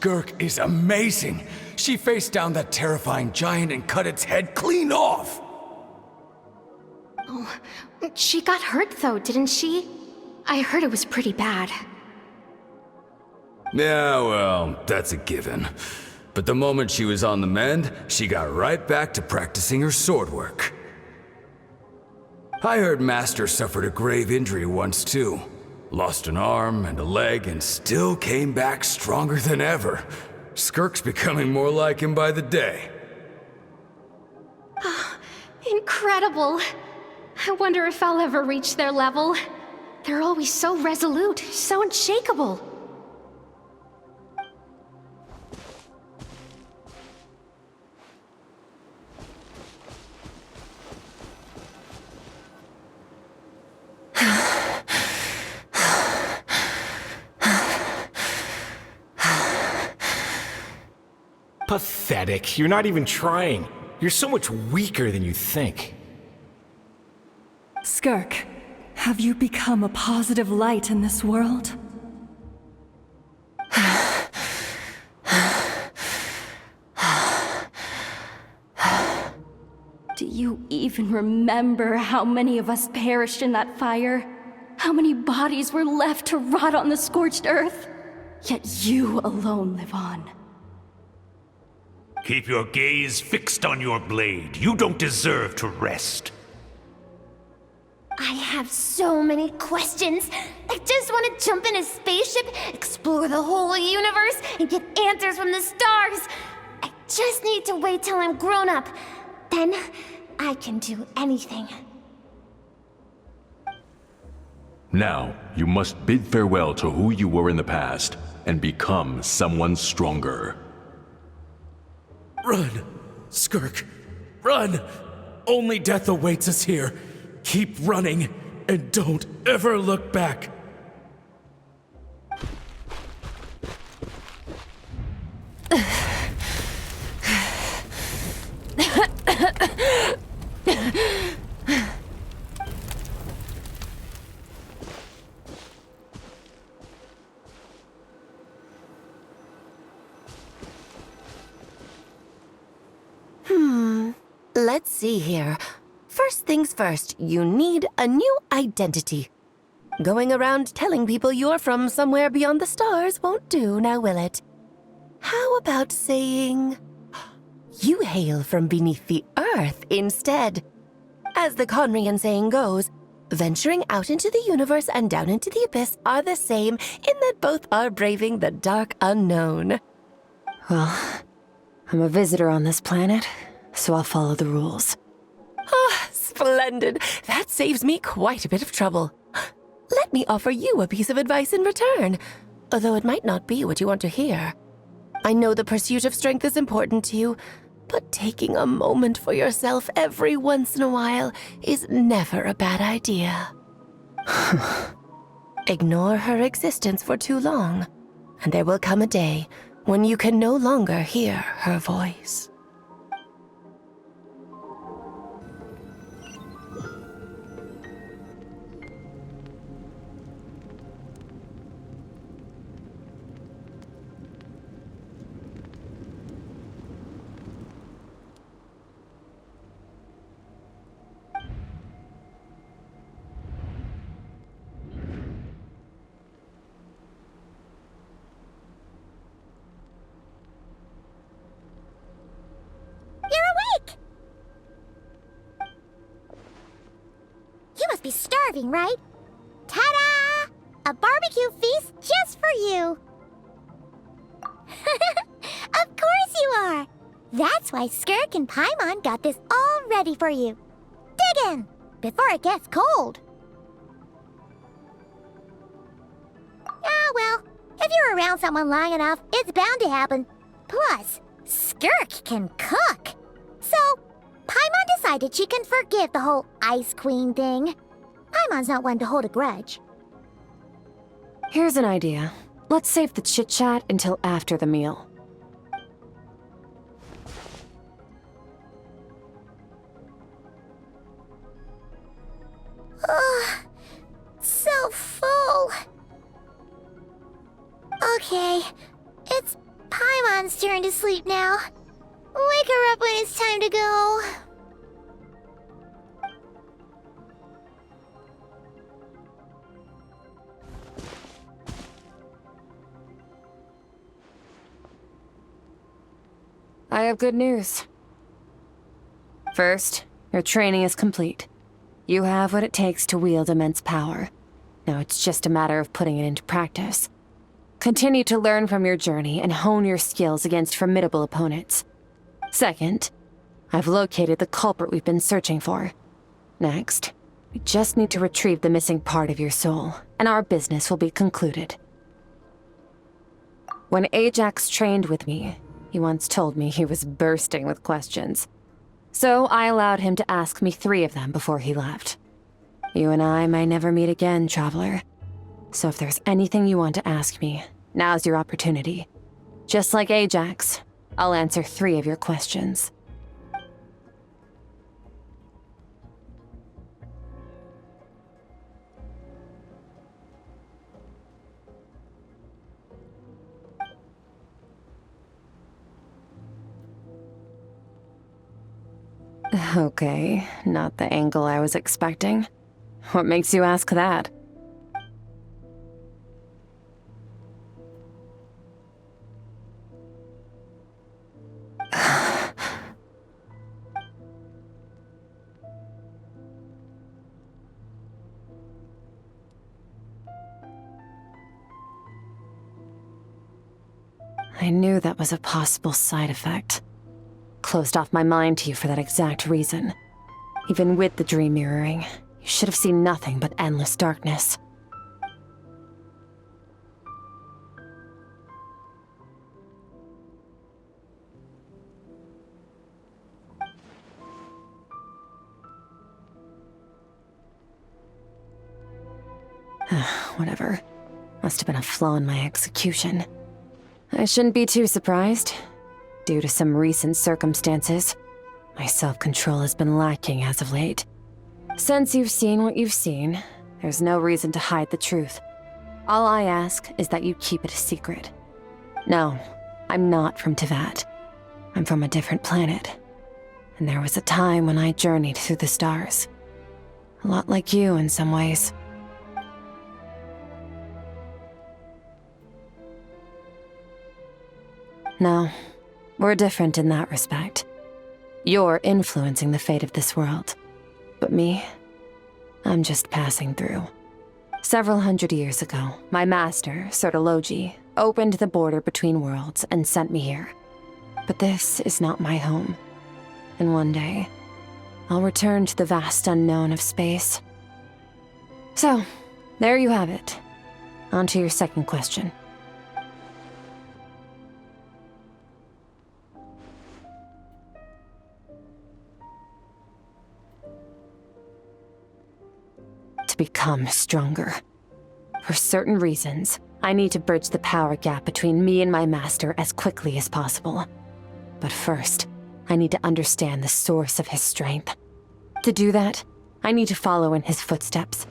Skirk is amazing. She faced down that terrifying giant and cut its head clean off. Oh, she got hurt though, didn't she? I heard it was pretty bad. Yeah, well, that's a given. But the moment she was on the mend, she got right back to practicing her sword work. I heard Master suffered a grave injury once too. Lost an arm and a leg and still came back stronger than ever. Skirk's becoming more like him by the day. Incredible! I wonder if I'll ever reach their level. They're always so resolute, so unshakable. Pathetic. You're not even trying. You're so much weaker than you think. Skirk, have you become a positive light in this world? Do you even remember how many of us perished in that fire? How many bodies were left to rot on the scorched earth? Yet you alone live on. Keep your gaze fixed on your blade. You don't deserve to rest. I have so many questions. I just want to jump in a spaceship, explore the whole universe, and get answers from the stars. I just need to wait till I'm grown up. Then I can do anything. Now, you must bid farewell to who you were in the past and become someone stronger. Run, Skirk, run! Only death awaits us here. Keep running, and don't ever look back. Let's see here. First things first, you need a new identity. Going around telling people you're from somewhere beyond the stars won't do, now will it? How about saying, you hail from beneath the earth instead? As the Conrian saying goes, venturing out into the universe and down into the abyss are the same in that both are braving the dark unknown. Well, I'm a visitor on this planet, so I'll follow the rules. Ah, splendid. That saves me quite a bit of trouble. Let me offer you a piece of advice in return, although it might not be what you want to hear. I know the pursuit of strength is important to you, but taking a moment for yourself every once in a while is never a bad idea. Ignore her existence for too long, and there will come a day when you can no longer hear her voice. You must be starving, right? Ta-da! A barbecue feast just for you! Of course you are! That's why Skirk and Paimon got this all ready for you. Dig in, before it gets cold. Ah, well, if you're around someone long enough, it's bound to happen. Plus, Skirk can cook. So, Paimon decided she can forgive the whole Ice Queen thing. Paimon's not one to hold a grudge. Here's an idea. Let's save the chit-chat until after the meal. Ugh, so full. Okay, it's Paimon's turn to sleep now. Wake her up when it's time to go. I have good news. First, your training is complete. You have what it takes to wield immense power. Now it's just a matter of putting it into practice. Continue to learn from your journey and hone your skills against formidable opponents. Second, I've located the culprit we've been searching for. Next, we just need to retrieve the missing part of your soul, and our business will be concluded. When Ajax trained with me, he once told me he was bursting with questions. So I allowed him to ask me 3 of them before he left. You and I may never meet again, Traveler. So if there's anything you want to ask me, now's your opportunity. Just like Ajax, I'll answer 3 of your questions. Okay, not the angle I was expecting. What makes you ask that? I knew that was a possible side effect. Closed off my mind to you for that exact reason. Even with the dream mirroring, you should have seen nothing but endless darkness. Whatever. Must have been a flaw in my execution. I shouldn't be too surprised. Due to some recent circumstances, my self-control has been lacking as of late. Since you've seen what you've seen, there's no reason to hide the truth. All I ask is that you keep it a secret. No, I'm not from Teyvat. I'm from a different planet. And there was a time when I journeyed through the stars. A lot like you in some ways. No, we're different in that respect. You're influencing the fate of this world. But me, I'm just passing through. Several hundred years ago, my master, Sertologi, opened the border between worlds and sent me here. But this is not my home. And one day, I'll return to the vast unknown of space. So, there you have it. On to your second question. To become stronger. For certain reasons, I need to bridge the power gap between me and my master as quickly as possible. But first, I need to understand the source of his strength. To do that, I need to follow in his footsteps,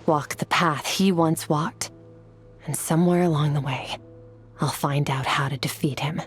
walk the path he once walked, and somewhere along the way, I'll find out how to defeat him.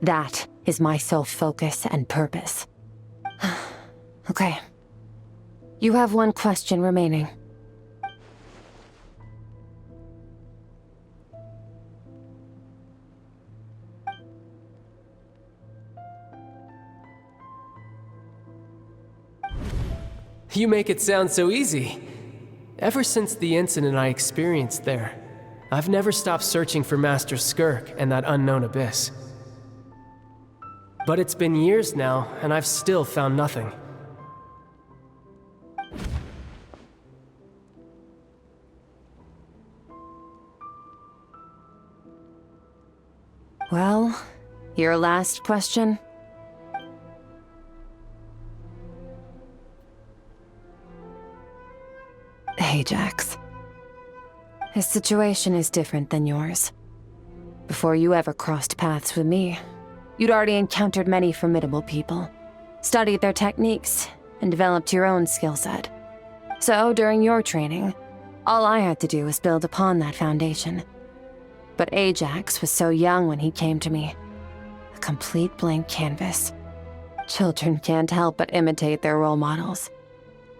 That is my sole focus and purpose. Okay. You have one question remaining. You make it sound so easy. Ever since the incident I experienced there, I've never stopped searching for Master Skirk and that unknown abyss. But it's been years now, and I've still found nothing. Well, your last question? Ajax. His situation is different than yours. Before you ever crossed paths with me, you'd already encountered many formidable people, studied their techniques, and developed your own skill set. So, during your training, all I had to do was build upon that foundation. But Ajax was so young when he came to me. A complete blank canvas. Children can't help but imitate their role models.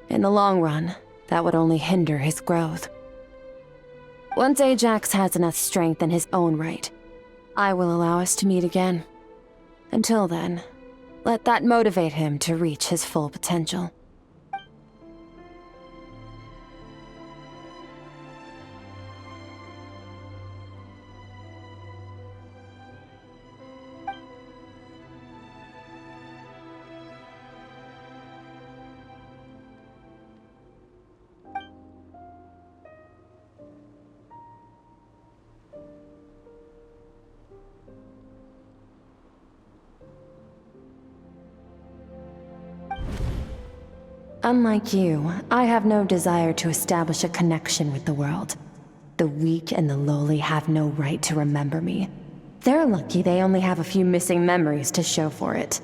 In the long run, that would only hinder his growth. Once Ajax has enough strength in his own right, I will allow us to meet again. Until then, let that motivate him to reach his full potential. Unlike you, I have no desire to establish a connection with the world. The weak and the lowly have no right to remember me. They're lucky they only have a few missing memories to show for it.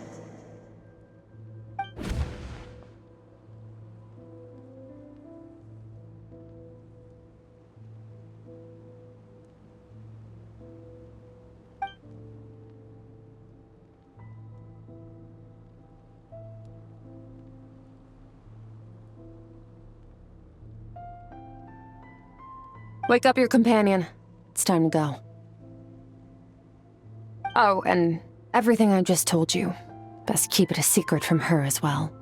Wake up your companion. It's time to go. Oh, and everything I just told you, best keep it a secret from her as well.